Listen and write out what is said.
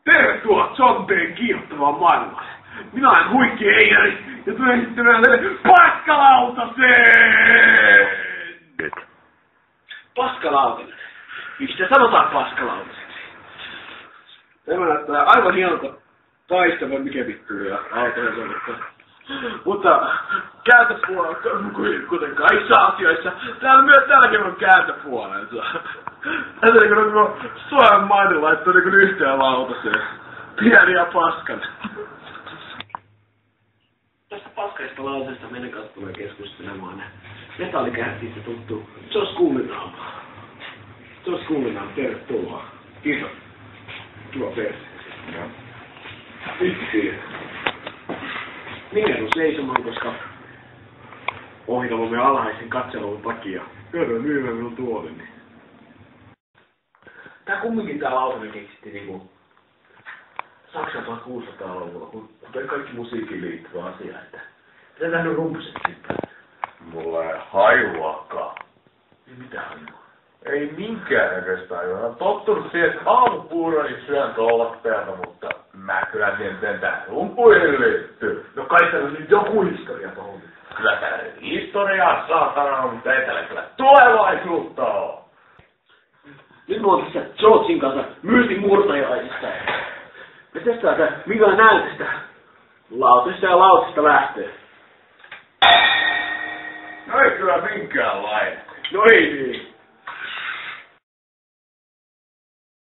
Tervetuloa Zonteen kiihottavaan maailmaan. Minä olen Huikki Eijari ja tulen esittämään teille paskalautaseen! Paskalautanen. Miksi se sanotaan paskalautaseksi? Tämä näyttää aivan hienolta taistavan mikä vittuja autoja soittaa. Mutta kääntöpuolella, kuten kaikissa asioissa, täälläkin on kääntöpuolensa. Tässä kun Suomen maiden laittoi yhteen lautaseen. Pieni ja paskan. Tästä paskaista lauseesta meidän kanssa tulee keskustelemaan. Metallikähtiistä tuttu Josh Kuulinaama. Josh Kuulinaama, tervetuloa. Kiitos. Kiva perse. Yksi. Minä on seisomaan, koska ohjelmamme alhaisen katselun takia joudun myymään minun tuolini. Tää kumminkin tää lautanen keksittiin niinku Saksan 1600-luvulla, kuten kaikki musiikkiin liittyvä asia, että mitä nähnyt rumpuset sitten? Mulla ei hajuakaan. Ei mitään hajua. Ei minkäännäköistä hajua. Olen tottunut siihen, että aamupuuroni syön tollatteelta, mutta mä kyllä tiedän, että rumpuihin liittyy. No kai täällä on nyt joku historia tohon. Kyllä täällä historiaa saatana on, mutta ei täällä kyllä tulevaisuutta oo. Nyt mä oon tässä Georgin kanssa myystin murtajaisista. Me testataan, minkälainen näytöstä lautasesta ja lautasesta lähtee. No ei kyllä minkäänlainen. No ei niin.